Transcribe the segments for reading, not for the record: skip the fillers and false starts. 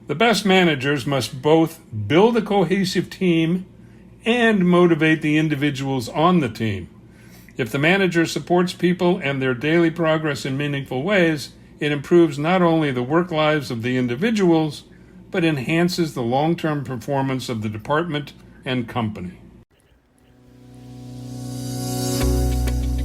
The best managers must both build a cohesive team and motivate the individuals on the team. If the manager supports people and their daily progress in meaningful ways, it improves not only the work lives of the individuals, but enhances the long-term performance of the department and company.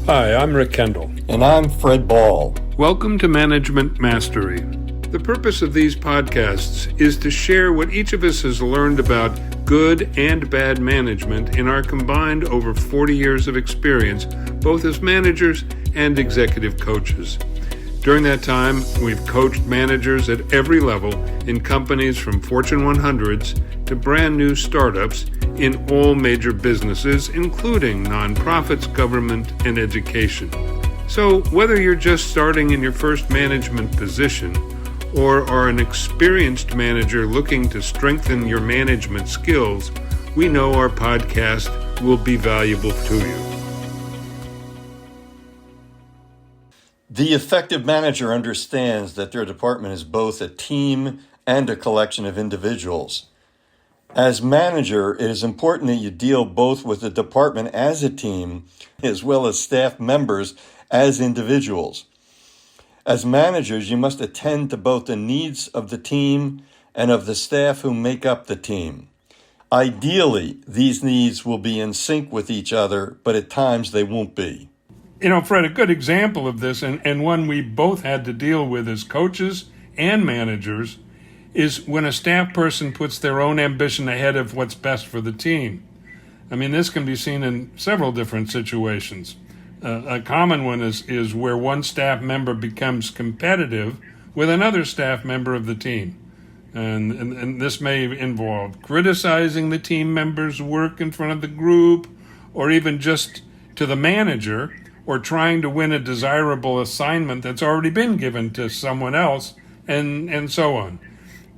Hi, I'm Rick Kendall. And I'm Fred Ball. Welcome to Management Mastery. The purpose of these podcasts is to share what each of us has learned about good and bad management in our combined over 40 years of experience, both as managers and executive coaches. During that time, we've coached managers at every level in companies from Fortune 100s to brand new startups in all major businesses, including nonprofits, government, and education. So whether you're just starting in your first management position or are an experienced manager looking to strengthen your management skills, we know our podcast will be valuable to you. The effective manager understands that their department is both a team and a collection of individuals. As manager, it is important that you deal both with the department as a team as well as staff members as individuals. As managers, you must attend to both the needs of the team and of the staff who make up the team. Ideally, these needs will be in sync with each other, but at times they won't be. You know, Fred, a good example of this, and one we both had to deal with as coaches and managers, is when a staff person puts their own ambition ahead of what's best for the team. I mean, this can be seen in several different situations. A common one is where one staff member becomes competitive with another staff member of the team. And this may involve criticizing the team member's work in front of the group, or even just to the manager, or trying to win a desirable assignment that's already been given to someone else, and so on.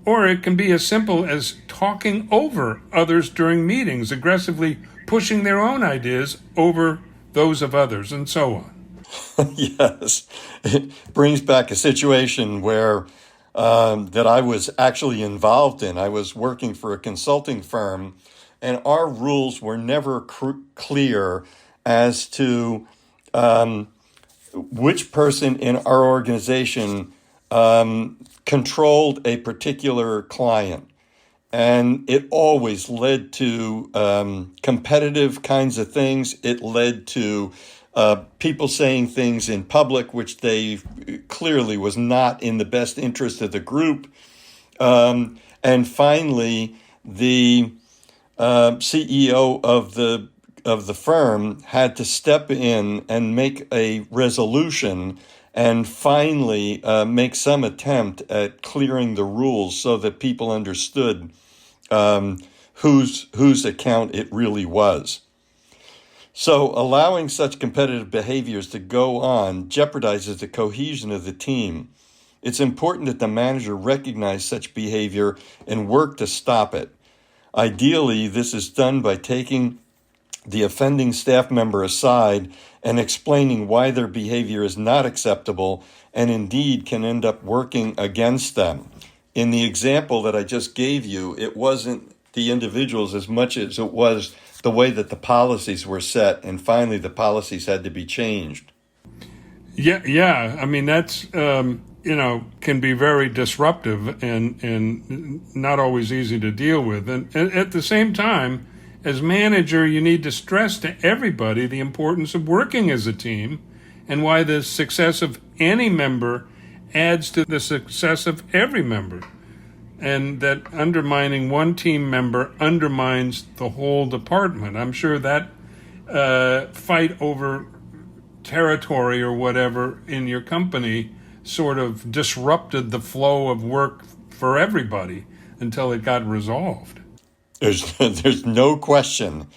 Or it can be as simple as talking over others during meetings, aggressively pushing their own ideas over those of others, and so on. Yes, it brings back a situation where that I was actually involved in. I was working for a consulting firm, and our rules were never clear as to which person in our organization controlled a particular client. And it always led to competitive kinds of things. It led to people saying things in public which they clearly was not in the best interest of the group. And finally, the CEO of the firm had to step in and make a resolution and finally make some attempt at clearing the rules so that people understood whose account it really was. So allowing such competitive behaviors to go on jeopardizes the cohesion of the team. It's important that the manager recognize such behavior and work to stop it. Ideally, this is done by taking the offending staff member aside and explaining why their behavior is not acceptable and indeed can end up working against them. In the example that I just gave you, it wasn't the individuals as much as it was the way that the policies were set, and finally the policies had to be changed. Yeah. I mean, that's, can be very disruptive and not always easy to deal with. And at the same time, as manager, you need to stress to everybody the importance of working as a team and why the success of any member adds to the success of every member, and that undermining one team member undermines the whole department. I'm sure that fight over territory or whatever in your company sort of disrupted the flow of work for everybody until it got resolved. There's no question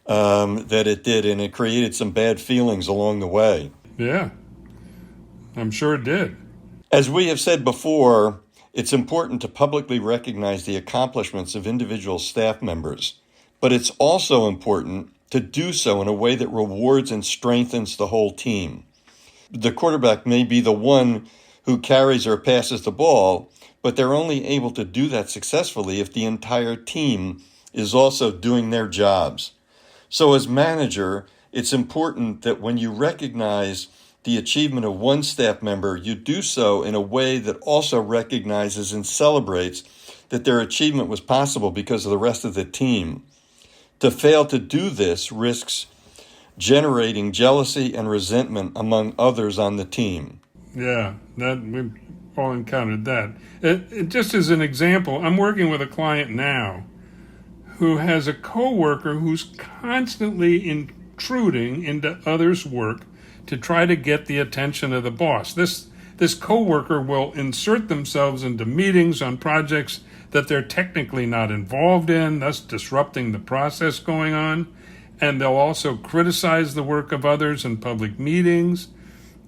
that it did, and it created some bad feelings along the way. Yeah, I'm sure it did. As we have said before, it's important to publicly recognize the accomplishments of individual staff members, but it's also important to do so in a way that rewards and strengthens the whole team. The quarterback may be the one who carries or passes the ball, but they're only able to do that successfully if the entire team is also doing their jobs. So as manager, it's important that when you recognize the achievement of one staff member, you do so in a way that also recognizes and celebrates that their achievement was possible because of the rest of the team. To fail to do this risks generating jealousy and resentment among others on the team. Yeah, that we've all encountered that. Just as an example, I'm working with a client now who has a coworker who's constantly intruding into others' work to try to get the attention of the boss. This coworker will insert themselves into meetings on projects that they're technically not involved in, thus disrupting the process going on. And they'll also criticize the work of others in public meetings.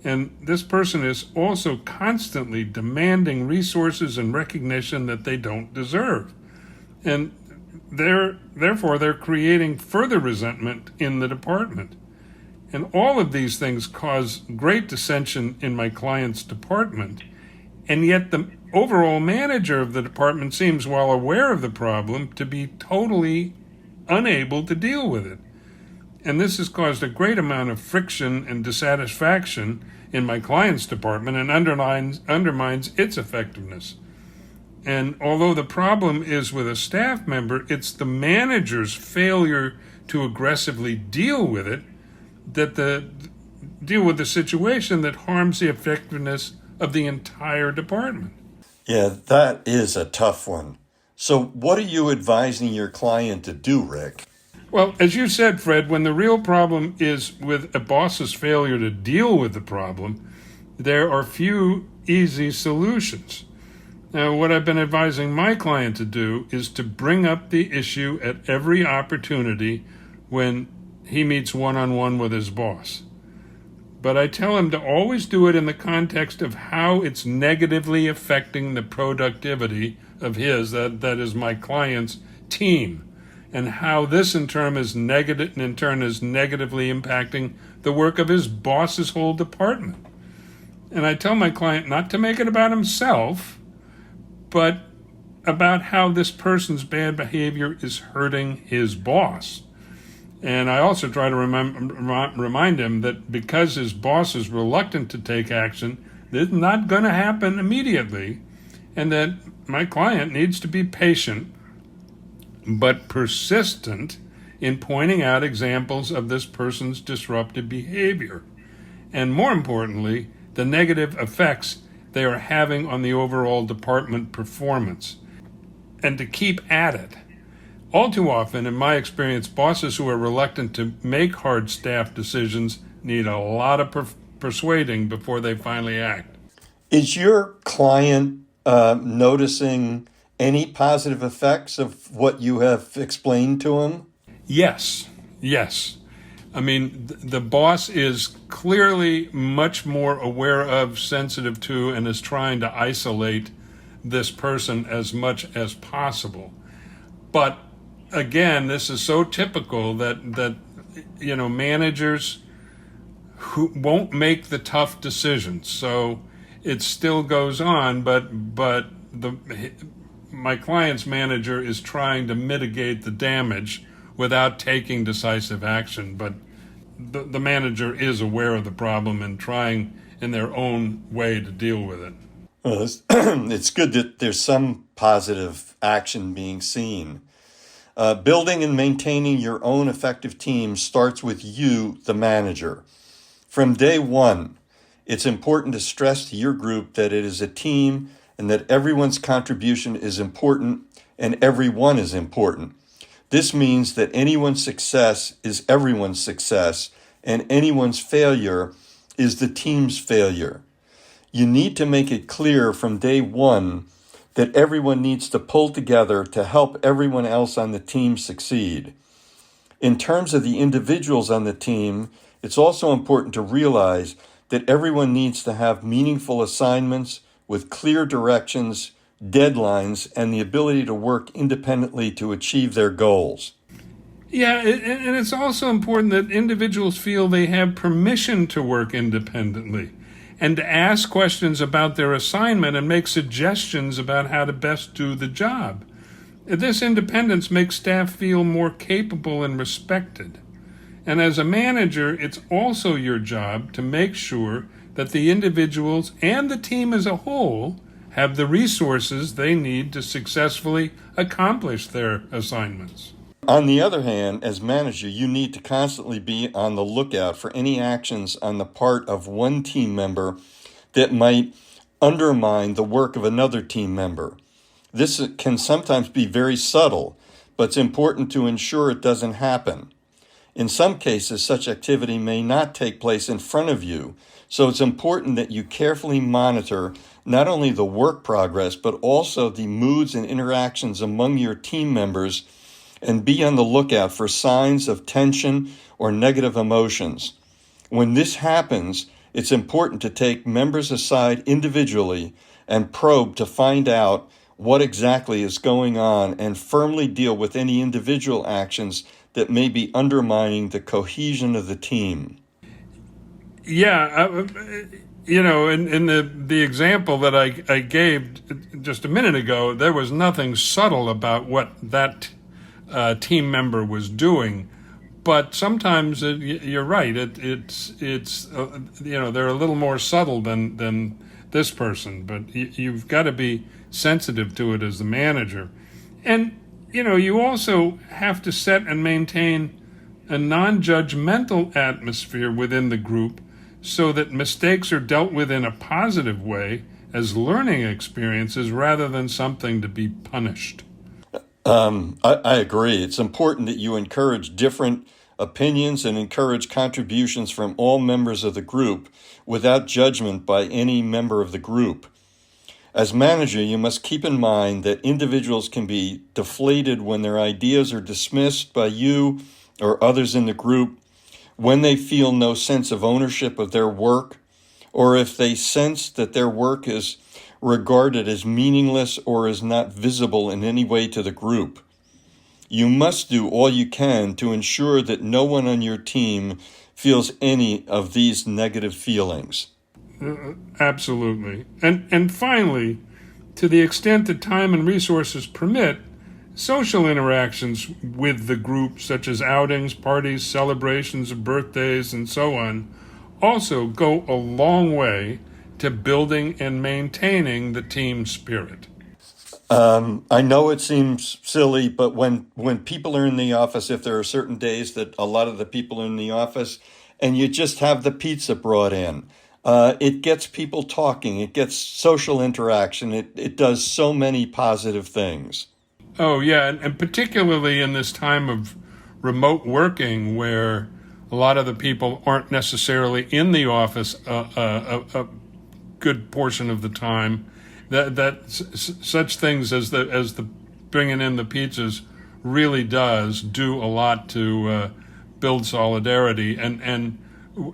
And this person is also constantly demanding resources and recognition that they don't deserve. And therefore, they're creating further resentment in the department. And all of these things cause great dissension in my client's department. And yet the overall manager of the department seems well aware of the problem to be totally unable to deal with it. And this has caused a great amount of friction and dissatisfaction in my client's department and undermines its effectiveness. And although the problem is with a staff member, it's the manager's failure to aggressively deal with it deal with the situation that harms the effectiveness of the entire department. Yeah, that is a tough one. So what are you advising your client to do, Rick? Well, as you said, Fred, when the real problem is with a boss's failure to deal with the problem, there are few easy solutions. Now, what I've been advising my client to do is to bring up the issue at every opportunity when he meets one-on-one with his boss. But I tell him to always do it in the context of how it's negatively affecting the productivity of that is my client's team, and how this in turn is negatively impacting the work of his boss's whole department. And I tell my client not to make it about himself, but about how this person's bad behavior is hurting his boss. And I also try to remind him that because his boss is reluctant to take action, it's not going to happen immediately, and that my client needs to be patient but persistent in pointing out examples of this person's disruptive behavior, and more importantly, the negative effects they are having on the overall department performance, and to keep at it. All too often, in my experience, bosses who are reluctant to make hard staff decisions need a lot of persuading before they finally act. Is your client noticing any positive effects of what you have explained to him? Yes. I mean, the boss is clearly much more aware of, sensitive to, and is trying to isolate this person as much as possible. But again, this is so typical that managers who won't make the tough decisions. So it still goes on, but my client's manager is trying to mitigate the damage without taking decisive action. But the manager is aware of the problem and trying in their own way to deal with it. Well, it's good that there's some positive action being seen. Building and maintaining your own effective team starts with you, the manager. From day one, it's important to stress to your group that it is a team and that everyone's contribution is important and everyone is important. This means that anyone's success is everyone's success and anyone's failure is the team's failure. You need to make it clear from day one that everyone needs to pull together to help everyone else on the team succeed. In terms of the individuals on the team, it's also important to realize that everyone needs to have meaningful assignments with clear directions, deadlines, and the ability to work independently to achieve their goals. Yeah, and it's also important that individuals feel they have permission to work independently and to ask questions about their assignment and make suggestions about how to best do the job. This independence makes staff feel more capable and respected. And as a manager, it's also your job to make sure that the individuals and the team as a whole have the resources they need to successfully accomplish their assignments. On the other hand, as manager, you need to constantly be on the lookout for any actions on the part of one team member that might undermine the work of another team member. This can sometimes be very subtle, but it's important to ensure it doesn't happen. In some cases, such activity may not take place in front of you, so it's important that you carefully monitor not only the work progress, but also the moods and interactions among your team members, and be on the lookout for signs of tension or negative emotions. When this happens, it's important to take members aside individually and probe to find out what exactly is going on and firmly deal with any individual actions that may be undermining the cohesion of the team. Yeah, in the example that I gave just a minute ago, there was nothing subtle about what that team member was doing, but sometimes you're right. It's they're a little more subtle than this person, but you've got to be sensitive to it as the manager, and you also have to set and maintain a non-judgmental atmosphere within the group so that mistakes are dealt with in a positive way as learning experiences rather than something to be punished. I agree. It's important that you encourage different opinions and encourage contributions from all members of the group without judgment by any member of the group. As manager, you must keep in mind that individuals can be deflated when their ideas are dismissed by you or others in the group, when they feel no sense of ownership of their work, or if they sense that their work is regarded as meaningless or is not visible in any way to the group. You must do all you can to ensure that no one on your team feels any of these negative feelings. Absolutely. And finally, to the extent that time and resources permit, social interactions with the group, such as outings, parties, celebrations of birthdays, and so on, also go a long way to building and maintaining the team spirit. I know it seems silly, but when people are in the office, if there are certain days that a lot of the people are in the office and you just have the pizza brought in, it gets people talking, it gets social interaction, it does so many positive things. Oh, yeah, and particularly in this time of remote working where a lot of the people aren't necessarily in the office a good portion of the time, such things as the bringing in the pizzas really does do a lot to build solidarity. And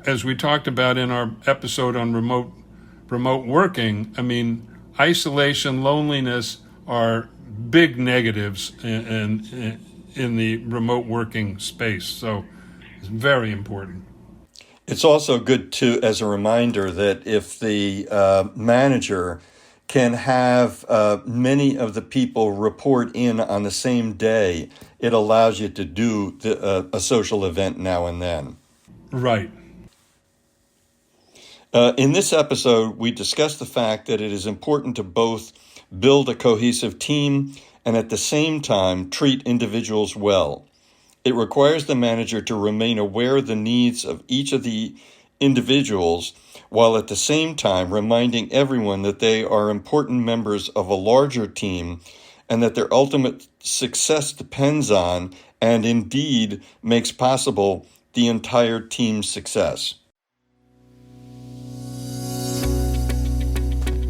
as we talked about in our episode on remote working, I mean, isolation, loneliness are big negatives in the remote working space. So it's very important. It's also good to, as a reminder, that if the manager can have many of the people report in on the same day, it allows you to do a social event now and then. Right. In this episode, we discussed the fact that it is important to both build a cohesive team and at the same time treat individuals well. It requires the manager to remain aware of the needs of each of the individuals, while at the same time reminding everyone that they are important members of a larger team and that their ultimate success depends on, and indeed makes possible, the entire team's success.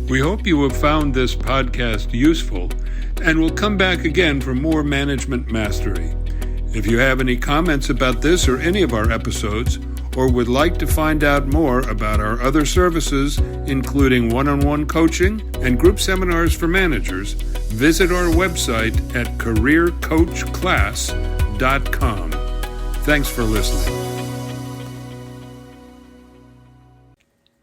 We hope you have found this podcast useful and will come back again for more management mastery. If you have any comments about this or any of our episodes, or would like to find out more about our other services, including one-on-one coaching and group seminars for managers, visit our website at careercoachclass.com. Thanks for listening.